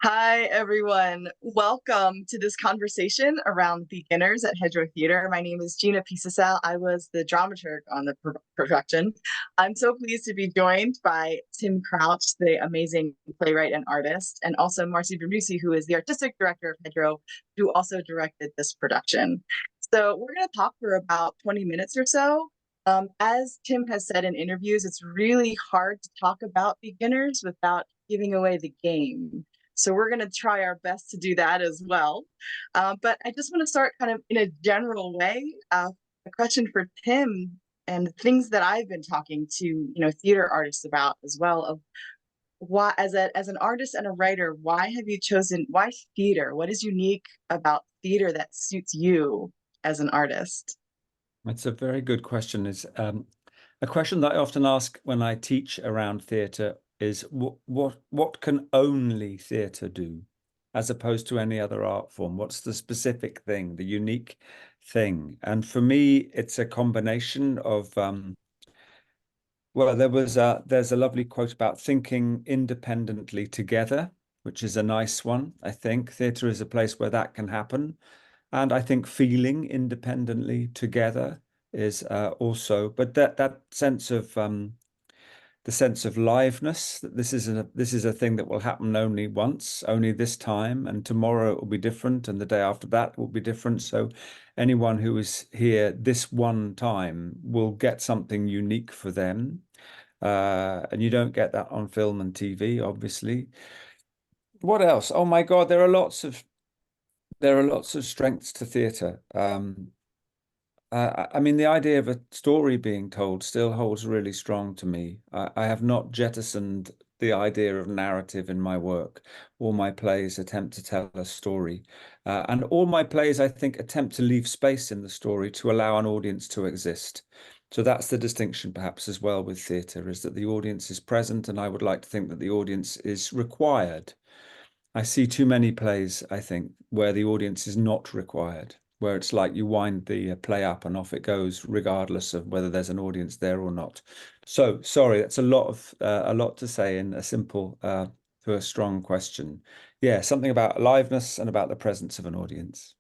Hi, everyone. Welcome to this conversation around beginners at Hedgerow Theatre. My name is Gina Pisasal. I was the dramaturg on the production. I'm so pleased to be joined by Tim Crouch, the amazing playwright and artist, and also Marcy Bermusi, who is the artistic director of Hedgerow, who also directed this production. So we're going to talk for about 20 minutes or so. As Tim has said in interviews, it's really hard to talk about beginners without giving away the game. So we're going to try our best to do that as well. But I just want to start kind of in a general way. A question for Tim and things that I've been talking to, theater artists about as well. Of why, as an artist and a writer, why have you chosen why theater? What is unique about theater that suits you as an artist? That's a very good question. Is a question that I often ask when I teach around theatre is what can only theatre do, as opposed to any other art form? What's the specific thing, the unique thing? And for me, it's a combination of well, there's a lovely quote about thinking independently together, which is a nice one. I think theatre is a place where that can happen. And I think feeling independently together is also, but that sense of the sense of liveness, that this is a thing that will happen only once, only this time, and tomorrow it will be different, and the day after that will be different. So anyone who is here this one time will get something unique for them. And you don't get that on film and TV, obviously. What else? Oh my God, there are lots of strengths to theatre. I mean, the idea of a story being told still holds really strong to me. I have not jettisoned the idea of narrative in my work. All my plays attempt to tell a story. And all my plays, I think, attempt to leave space in the story to allow an audience to exist. So that's the distinction, perhaps, as well with theatre, is that the audience is present, and I would like to think that the audience is required. I see too many plays, I think, where the audience is not required, where it's like you wind the play up and off it goes, regardless of whether there's an audience there or not. So, sorry, that's a lot to say in a simple to a strong question. Yeah, something about aliveness and about the presence of an audience.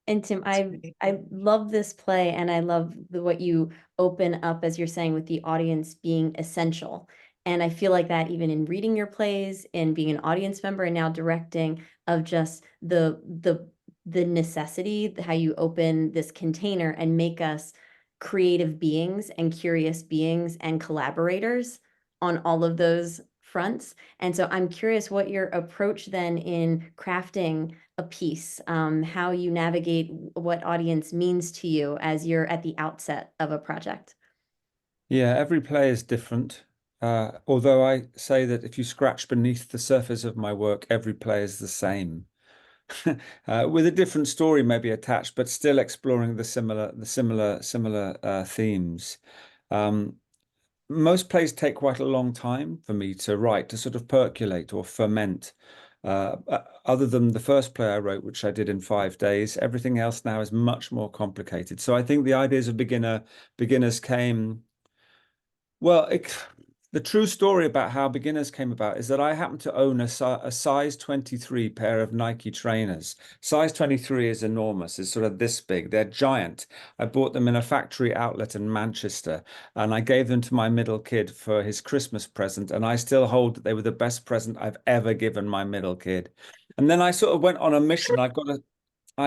And Tim, That's I really I love this play, and I love what you open up as you're saying with the audience being essential. And I feel like that even in reading your plays and being an audience member and now directing, of just the necessity, how you open this container and make us creative beings and curious beings and collaborators on all of those fronts. And so I'm curious what your approach then in crafting a piece, how you navigate what audience means to you as you're at the outset of a project. Yeah, every play is different. Although I say that if you scratch beneath the surface of my work, every play is the same. With a different story maybe attached, but still exploring the similar themes. Um, Most plays take quite a long time for me to write, to sort of percolate or ferment. Other than the first play I wrote, which I did in 5 days, everything else now is much more complicated. So I think the ideas of beginners came. Well, the true story about how beginners came about is that I happened to own a size 23 pair of Nike trainers. Size 23 is enormous. It's sort of this big. They're giant. I bought them in a factory outlet in Manchester, and I gave them to my middle kid for his Christmas present. And I still hold that they were the best present I've ever given my middle kid. And then I sort of went on a mission. I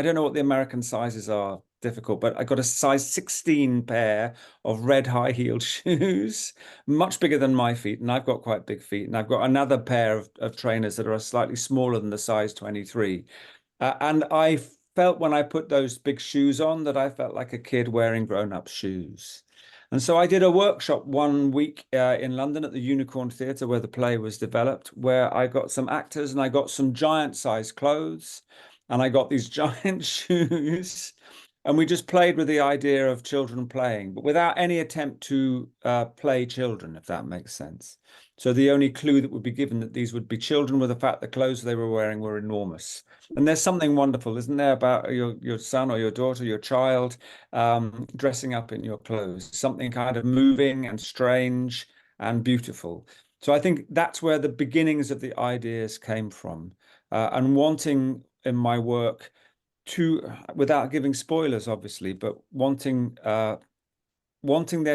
don't know what the American sizes are, difficult, but I got a size 16 pair of red high heeled shoes, much bigger than my feet. And I've got quite big feet. And I've got another pair of trainers that are slightly smaller than the size 23. And I felt when I put those big shoes on that I felt like a kid wearing grown-up shoes. And so I did a workshop one week in London at the Unicorn Theatre where the play was developed, where I got some actors and I got some giant size clothes and I got these giant shoes. And we just played with the idea of children playing, but without any attempt to play children, if that makes sense. So the only clue that would be given that these would be children were the fact the clothes they were wearing were enormous. And there's something wonderful, isn't there, about your son or your daughter, your child, dressing up in your clothes, something kind of moving and strange and beautiful. So I think that's where the beginnings of the ideas came from, and wanting in my work to, without giving spoilers, obviously, but wanting there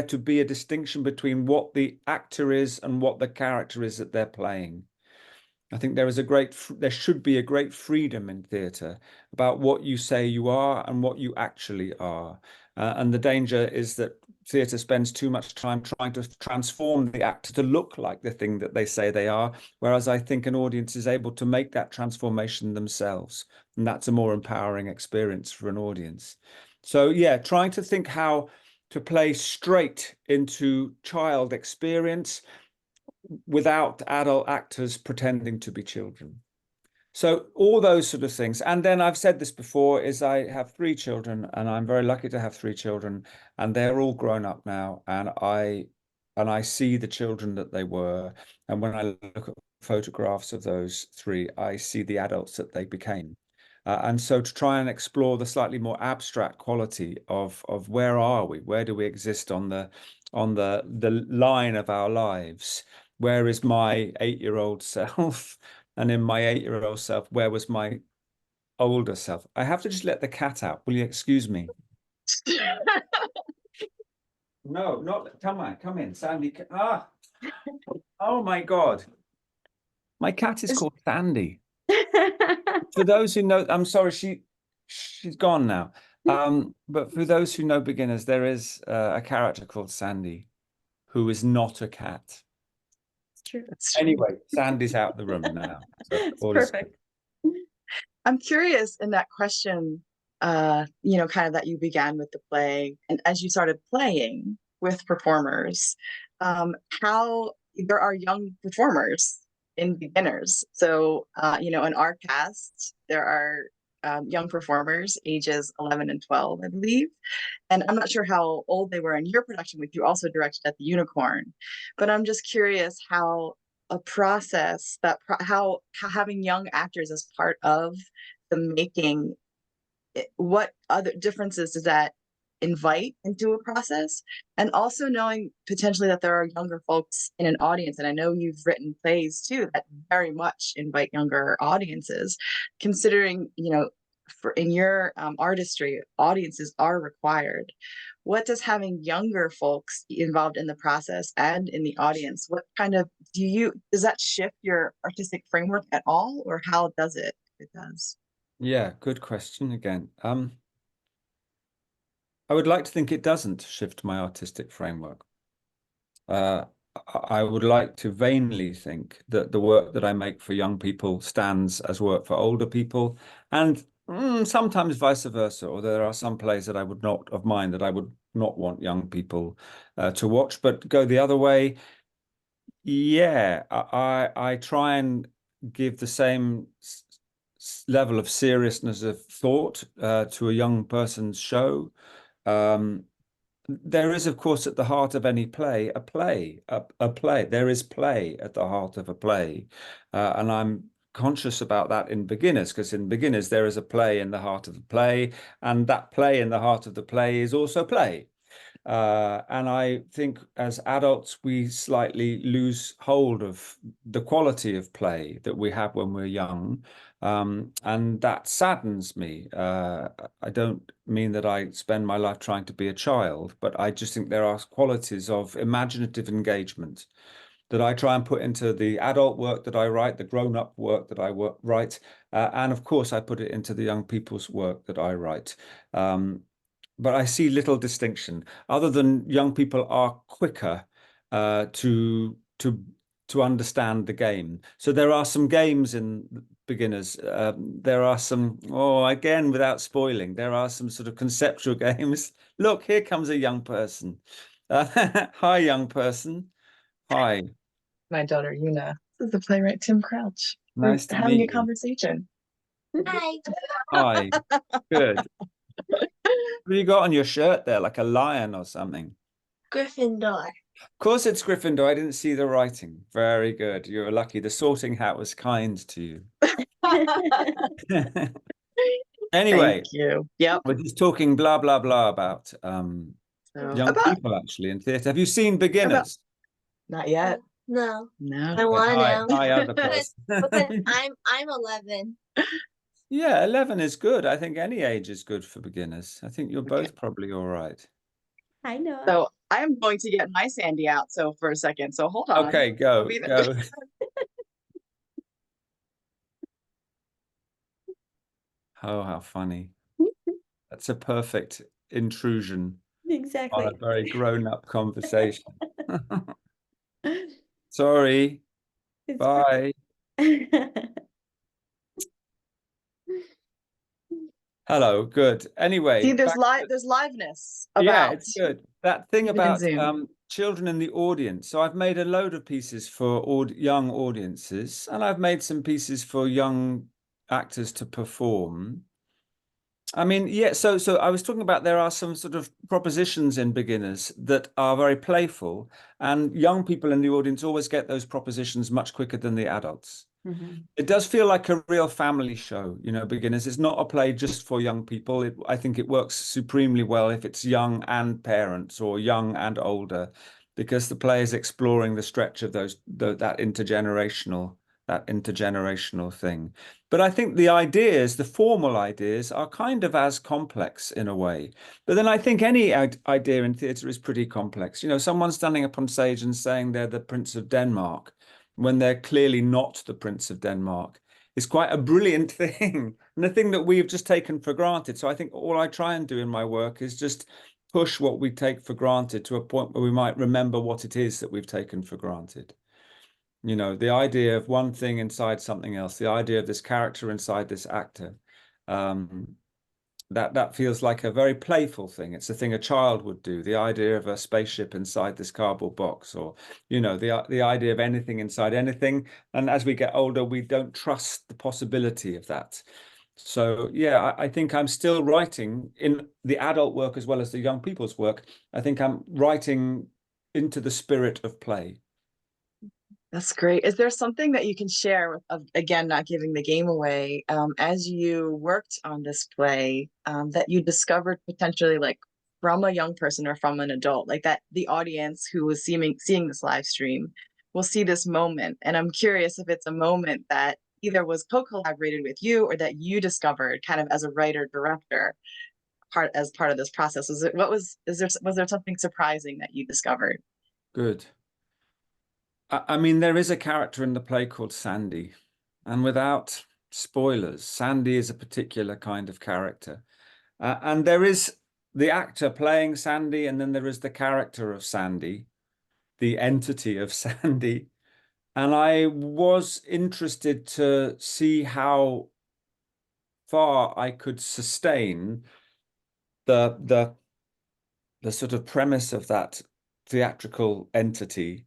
to be a distinction between what the actor is and what the character is that they're playing. I think there should be a great freedom in theatre about what you say you are and what you actually are. And the danger is that theatre spends too much time trying to transform the actor to look like the thing that they say they are, whereas I think an audience is able to make that transformation themselves. And that's a more empowering experience for an audience. So yeah, trying to think how to play straight into child experience without adult actors pretending to be children. So all those sort of things. And then I've said this before, is I have 3 children, and I'm very lucky to have 3 children, and they're all grown up now, and I see the children that they were. And when I look at photographs of those 3, I see the adults that they became. And so to try and explore the slightly more abstract quality of where are we? Where do we exist on the line of our lives? Where is my 8-year-old self? And in my 8-year-old self, where was my older self? I have to just let the cat out. Will you excuse me? No, not come on, come in, Sandy. Oh my God. My cat is called Sandy. For those who know, I'm sorry, she's gone now. But for those who know beginners, there is a character called Sandy who is not a cat. True. Anyway, Sandy's out the room now. So it's perfect. I'm curious in that question, kind of that you began with the play, and as you started playing with performers, how there are young performers in beginners. So, in our cast, there are young performers, ages 11 and 12, I believe. And I'm not sure how old they were in your production, which you also directed at the Unicorn. But I'm just curious how a process how having young actors as part of the making, what other differences does that invite into a process? And also knowing potentially that there are younger folks in an audience, and I know you've written plays too that very much invite younger audiences, considering in your artistry, audiences are required. What does having younger folks involved in the process and in the audience, what kind of does that shift your artistic framework at all, or how does it? It does. Yeah, good question again. I would like to think it doesn't shift my artistic framework. I would like to vainly think that the work that I make for young people stands as work for older people, and sometimes vice versa. Or there are some plays that I would not of mine that I would not want young people to watch, but go the other way. Yeah, I try and give the same level of seriousness of thought to a young person's show. There is, of course, at the heart of any play, a play. There is play at the heart of a play. And I'm conscious about that in beginners, because in beginners, there is a play in the heart of the play. And that play in the heart of the play is also play. And I think as adults, we slightly lose hold of the quality of play that we have when we're young. And that saddens me. I don't mean that I spend my life trying to be a child, but I just think there are qualities of imaginative engagement that I try and put into the adult work that I write, the grown-up work that I write, and of course I put it into the young people's work that I write. But I see little distinction, other than young people are quicker to understand the game. So there are some games in beginners. There are some, again, without spoiling, there are some sort of conceptual games. Look, here comes a young person. Hi, young person. Hi. My daughter, Yuna. This is the playwright, Tim Crouch. Nice to having meet a you. Conversation. Hi. Hi. Good. What have you got on your shirt there, like a lion or something? Gryffindor. Of course it's Gryffindor. I didn't see the writing. Very good. You're lucky. The sorting hat was kind to you. Anyway, Thank you. Yep. we're just talking blah, blah, blah about young people actually in theatre. Have you seen Beginners? Not yet. No, No. I want to. Hi, other Because person. I'm 11. Yeah, 11 is good. I think any age is good for beginners. I think you're Okay. both probably all right. I know. So I am going to get my Sandy out. So for a second. So hold on. Okay, I'll go, be there. go. Oh, how funny. That's a perfect intrusion on Exactly. a very grown-up conversation. Sorry. It's Bye. Hello, good. Anyway, See, back there's liveness yeah, about it's good. That thing even in about Zoom. children in the audience. So I've made a load of pieces for young audiences, and I've made some pieces for young actors to perform. I mean, yeah, so I was talking about there are some sort of propositions in beginners that are very playful, and young people in the audience always get those propositions much quicker than the adults. Mhm. It does feel like a real family show, beginners. It's not a play just for young people. I think it works supremely well if it's young and parents or young and older, because the play is exploring the stretch of that intergenerational thing. But I think the formal ideas are kind of as complex in a way. But then I think any idea in theatre is pretty complex. Someone standing up on stage and saying they're the Prince of Denmark when they're clearly not the Prince of Denmark is quite a brilliant thing, and a thing that we've just taken for granted. So I think all I try and do in my work is just push what we take for granted to a point where we might remember what it is that we've taken for granted. The idea of one thing inside something else, the idea of this character inside this actor, that feels like a very playful thing. It's a thing a child would do. The idea of a spaceship inside this cardboard box, or the idea of anything inside anything. And as we get older, we don't trust the possibility of that. So yeah, I think I'm still writing in the adult work as well as the young people's work. I think I'm writing into the spirit of play. That's great. Is there something that you can share again, not giving the game away, as you worked on this play, that you discovered potentially like from a young person or from an adult, like that the audience who was seeing this live stream will see this moment. And I'm curious if it's a moment that either was co-collaborated with you or that you discovered kind of as a writer director as part of this process. Was there something surprising that you discovered? Good. I mean, there is a character in the play called Sandy, and without spoilers, Sandy is a particular kind of character. And there is the actor playing Sandy, and then there is the character of Sandy, the entity of Sandy. And I was interested to see how far I could sustain the sort of premise of that theatrical entity.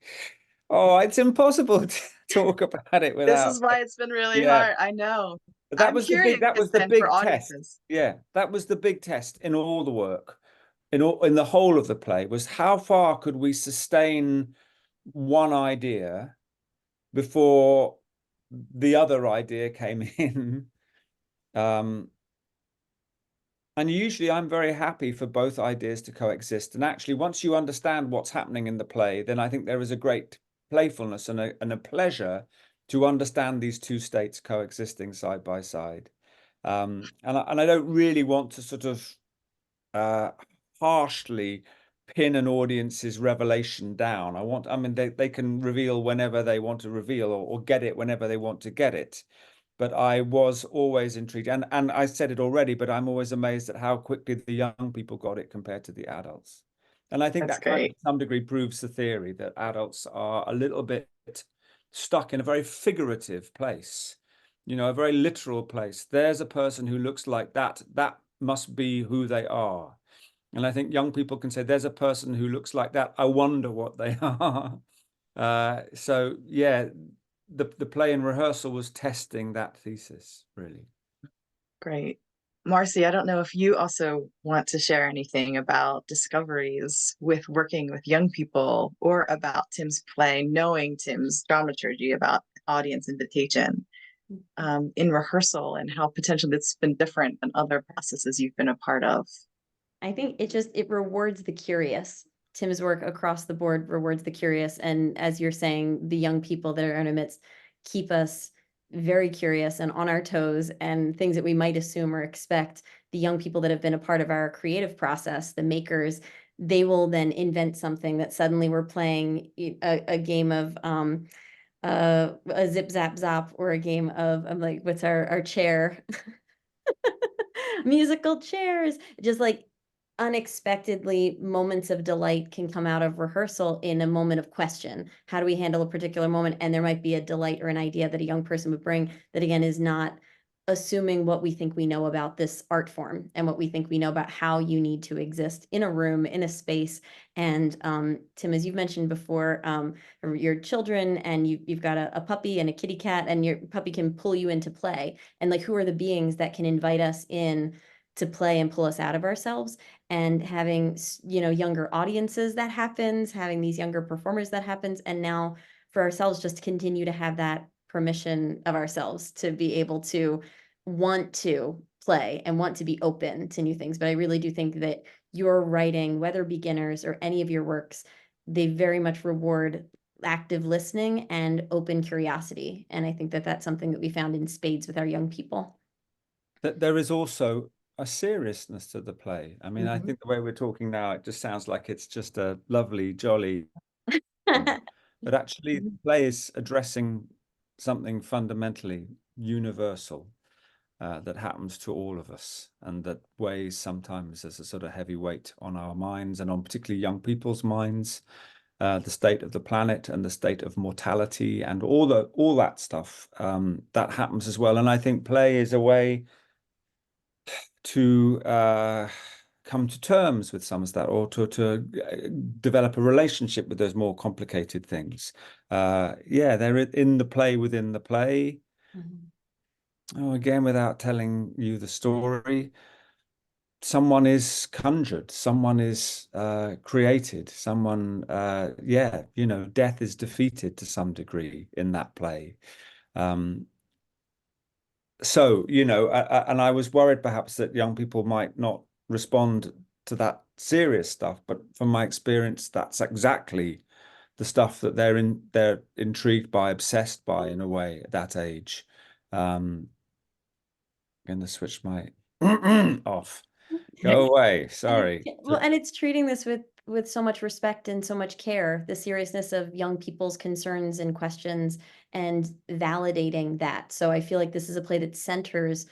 Oh, it's impossible to talk about it This without. is why it's been really Yeah, hard. I know. that I'm was curious the then for big test. audiences. Yeah, that was the big test in all the work, in the whole of the play, was how far could we sustain one idea before the other idea came in. And usually I'm very happy for both ideas to coexist. And actually, once you understand what's happening in the play, then I think there is a great playfulness and a pleasure to understand these two states coexisting side by side. And I don't really want to sort of harshly pin an audience's revelation down. I mean, they can reveal whenever they want to reveal, or get it whenever they want to get it. But I was always intrigued, and I said it already, but I'm always amazed at how quickly the young people got it compared to the adults. And I think That's that kind of, great. to some degree, proves the theory that adults are a little bit stuck in a very figurative place, a very literal place. There's a person who looks like that. That must be who they are. And I think young people can say, there's a person who looks like that. I wonder what they are. So yeah, the play in rehearsal was testing that thesis, really. Great. Marcy, I don't know if you also want to share anything about discoveries with working with young people, or about Tim's play, knowing Tim's dramaturgy about audience invitation in rehearsal, and how potentially it's been different than other processes you've been a part of. I think it rewards the curious. Tim's work across the board rewards the curious. And as you're saying, the young people that are in our midst keep us very curious and on our toes, and things that we might assume or expect. The young people that have been a part of our creative process, the makers, they will then invent something that suddenly we're playing a game of a zip zap zop, or a game of, I'm like, what's our chair? Musical chairs. Just like unexpectedly, moments of delight can come out of rehearsal in a moment of question. How do we handle a particular moment? And there might be a delight or an idea that a young person would bring that, again, is not assuming what we think we know about this art form and what we think we know about how you need to exist in a room, in a space. And Tim, as you've mentioned before, your children, and you've got a puppy and a kitty cat, and your puppy can pull you into play. And like, who are the beings that can invite us in to play and pull us out of ourselves? And having, younger audiences, that happens, having these younger performers, that happens. And now for ourselves, just to continue to have that permission of ourselves to be able to want to play and want to be open to new things. But I really do think that your writing, whether beginners or any of your works, they very much reward active listening and open curiosity. And I think that that's something that we found in spades with our young people. There is also a seriousness to the play. I mean, I Mhm. think the way we're talking now, it just sounds like it's just a lovely, jolly thing. But actually, the play is addressing something fundamentally universal that happens to all of us, and that weighs sometimes as a sort of heavy weight on our minds, and on particularly young people's minds. The state of the planet and the state of mortality and all that stuff that happens as well. And I think play is a way to come to terms with some of that, or to develop a relationship with those more complicated things. Yeah, they're in the play within the play. Mhm. Oh, again, without telling you the story, someone is conjured, someone is created, someone, yeah, death is defeated to some degree in that play. So, and I was worried perhaps that young people might not respond to that serious stuff, but from my experience, that's exactly the stuff that they're intrigued by, obsessed by in a way at that age. I'm going to switch my off. Go away. Sorry. Well, and it's treating this with so much respect and so much care, the seriousness of young people's concerns and questions, and validating that. So I feel like this is a play that centers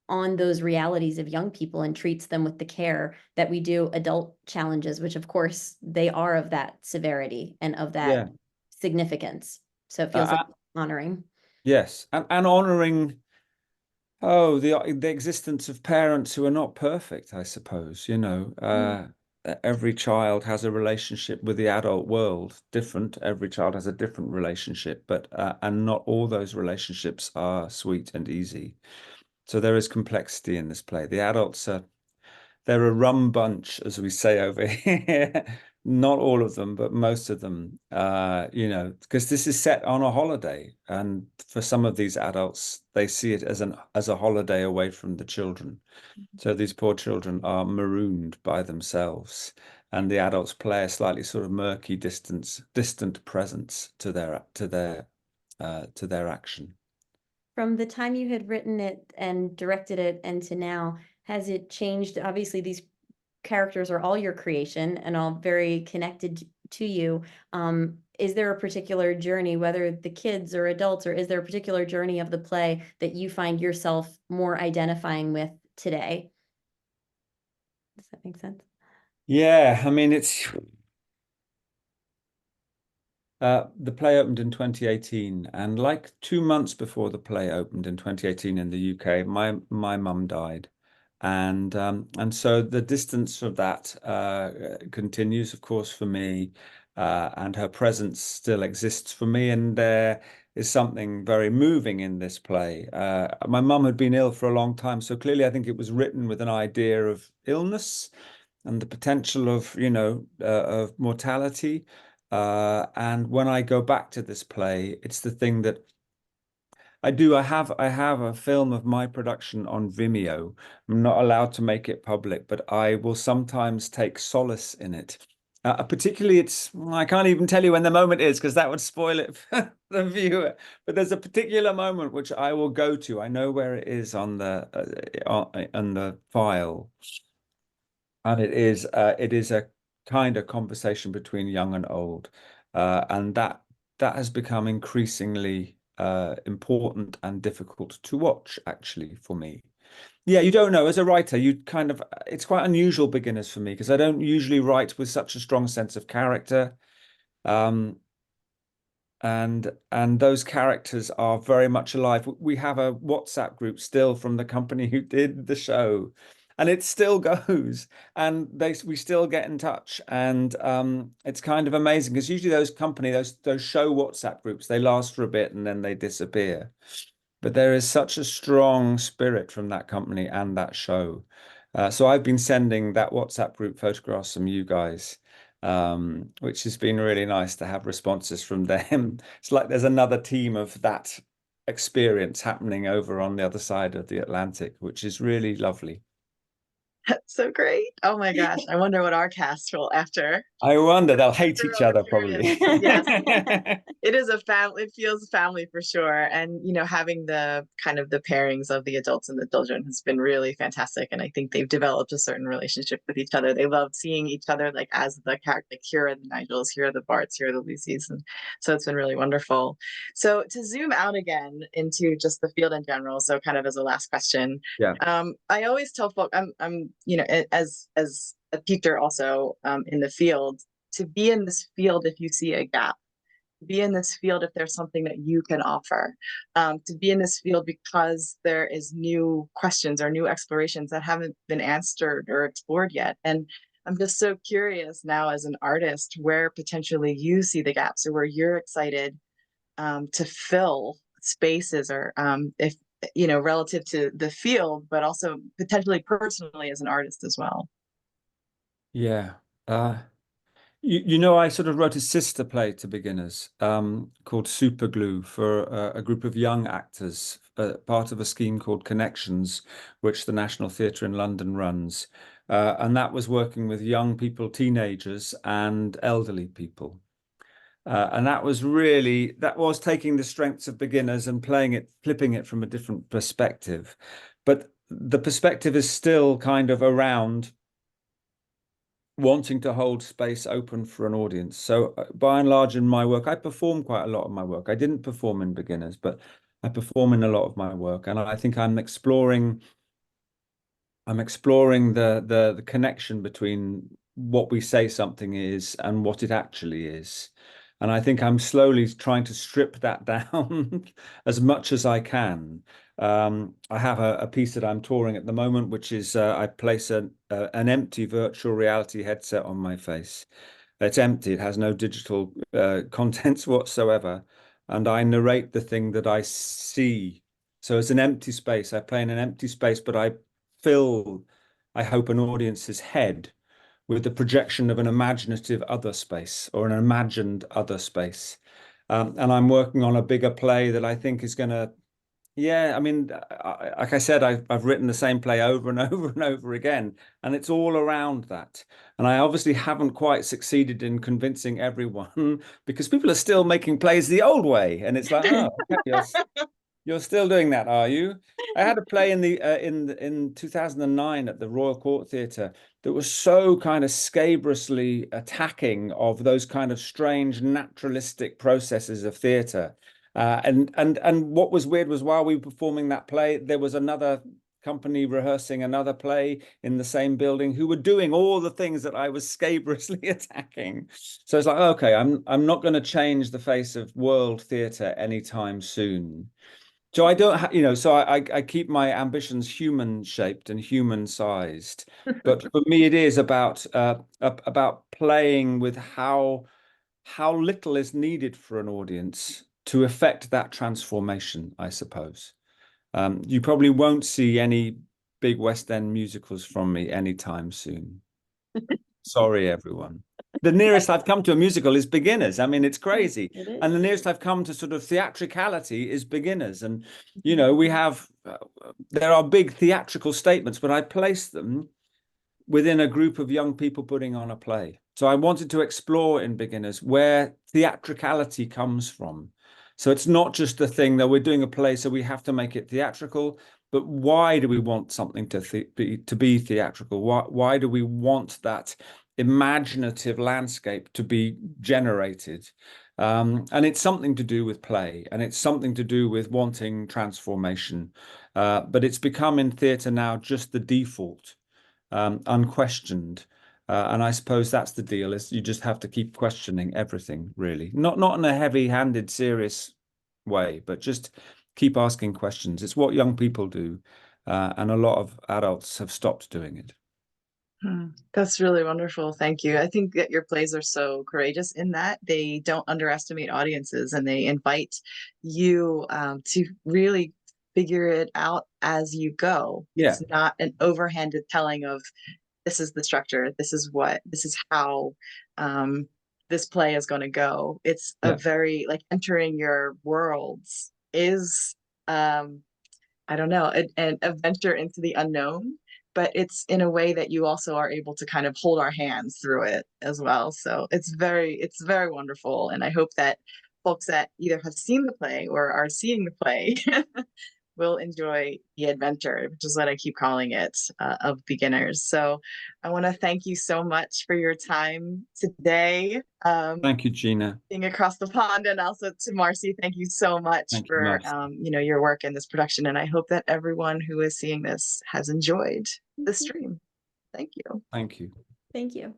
on those realities of young people and treats them with the care that we do adult challenges, which of course they are of that severity and of that Yeah. significance. So it feels like honoring. Yes, and honoring, the existence of parents who are not perfect, I suppose. Every child has a relationship with the adult world different. Every child has a different relationship, but and not all those relationships are sweet and easy. So there is complexity in this play. The adults are they're a rum bunch, as we say over here. Not all of them, but most of them, because this is set on a holiday. And for some of these adults, they see it as a holiday away from the children. So these poor children are marooned by themselves, and the adults play a slightly sort of murky, distant presence to their action. From the time you had written it and directed it and to now, has it changed? Obviously, these characters are all your creation and all very connected to you. Is there a particular journey, whether the kids or adults, or is there a particular journey of the play that you find yourself more identifying with today? Does that make sense? Yeah, I mean, the play opened in 2018, and like 2 months before the play opened in 2018 in the UK, my mum died, and so the distance of that continues, of course, for me, and her presence still exists for me, and there is something very moving in this play. My mum had been ill for a long time, so clearly I think it was written with an idea of illness and the potential of mortality. And when I go back to this play, it's the thing that I do. I have a film of my production on Vimeo. I'm not allowed to make it public, but I will sometimes take solace in it Particularly, I can't even tell you when the moment is because that would spoil it for the viewer. But there's a particular moment which I will go to. I know where it is on the file, and it is a kind of conversation between young and old, and that has become increasingly important and difficult to watch, actually, for me. Yeah, you don't know. As a writer, it's quite unusual beginners for me because I don't usually write with such a strong sense of character. Um, and those characters are very much alive. We have a WhatsApp group still from the company who did the show, and it still goes, and we still get in touch, and it's kind of amazing because usually those show WhatsApp groups, they last for a bit and then they disappear. But there is such a strong spirit from that company and that show. So I've been sending that WhatsApp group photographs from you guys, which has been really nice to have responses from them. It's like there's another team of that experience happening over on the other side of the Atlantic, which is really lovely. That's so great. Oh my gosh. I wonder what our cast will after. I wonder, they'll hate each other probably. Yes. It is a family, it feels family for sure. And, having the kind of the pairings of the adults and the children has been really fantastic. And I think they've developed a certain relationship with each other. They love seeing each other like as the character, like here are the Nigels, here are the Barts, here are the Lucys. And so it's been really wonderful. So to zoom out again into just the field in general, so kind of as a last question, Yeah. I always tell folk, I'm as a teacher also in the field, to be in this field if you see a gap, to be in this field if there's something that you can offer, to be in this field because there is new questions or new explorations that haven't been answered or explored yet. And I'm just so curious now as an artist where potentially you see the gaps or where you're excited to fill spaces, or if relative to the field, but also potentially personally as an artist as well. Yeah. I sort of wrote a sister play to beginners called Superglue for a group of young actors, part of a scheme called Connections, which the National Theatre in London runs. And that was working with young people, teenagers, and elderly people. And that was taking the strengths of beginners and flipping it from a different perspective. But the perspective is still kind of around wanting to hold space open for an audience. So by and large in my work, I perform quite a lot of my work. I didn't perform in beginners, but I perform in a lot of my work. And I think I'm exploring the connection between what we say something is and what it actually is. And I think I'm slowly trying to strip that down as much as I can. I have a piece that I'm touring at the moment, which is I place an empty virtual reality headset on my face. It's empty. It has no digital contents whatsoever. And I narrate the thing that I see. So it's an empty space. I play in an empty space, but I fill, I hope, an audience's head with the projection of an imaginative other space or an imagined other space. And I'm working on a bigger play that I think is going to, yeah, I mean, like I said, I've written the same play over and over and over again, and it's all around that. And I obviously haven't quite succeeded in convincing everyone because people are still making plays the old way. And it's like, oh, okay, you're still doing that, are you? I had a play in 2009 at the Royal Court Theatre that was so kind of scabrously attacking of those kind of strange naturalistic processes of theatre. And what was weird was while we were performing that play, there was another company rehearsing another play in the same building who were doing all the things that I was scabrously attacking. So it's like, okay, I'm not going to change the face of world theatre anytime soon. So I don't, so I keep my ambitions human shaped and human sized. But for me, it is about playing with how little is needed for an audience to affect that transformation, I suppose. You probably won't see any big West End musicals from me anytime soon. Sorry, everyone. The nearest I've come to a musical is Beginners. I mean, it's crazy. And the nearest I've come to sort of theatricality is Beginners. And, we have, there are big theatrical statements, but I place them within a group of young people putting on a play. So I wanted to explore in beginners where theatricality comes from. So it's not just the thing that we're doing a play, so we have to make it theatrical, but why do we want something to be theatrical? Why do we want that imaginative landscape to be generated? And it's something to do with play, and it's something to do with wanting transformation. But it's become in theatre now just the default, unquestioned. And I suppose that's the deal, is you just have to keep questioning everything, really. Not in a heavy-handed, serious way, but just keep asking questions. It's what young people do, and a lot of adults have stopped doing it. That's really wonderful. Thank you. I think that your plays are so courageous in that they don't underestimate audiences, and they invite you to really figure it out as you go. Yeah. It's not an overhanded telling of this is the structure, this is how this play is going to go. It's a very, like, entering your worlds is I don't know, an adventure into the unknown, but it's in a way that you also are able to kind of hold our hands through it as well. So it's very wonderful. And I hope that folks that either have seen the play or are seeing the play will enjoy the adventure, which is what I keep calling it, of beginners. So I want to thank you so much for your time today. Thank you, Gina. Being across the pond, and also to Marcy, thank you so much for your work in this production. And I hope that everyone who is seeing this has enjoyed the stream. Thank you. Thank you. Thank you.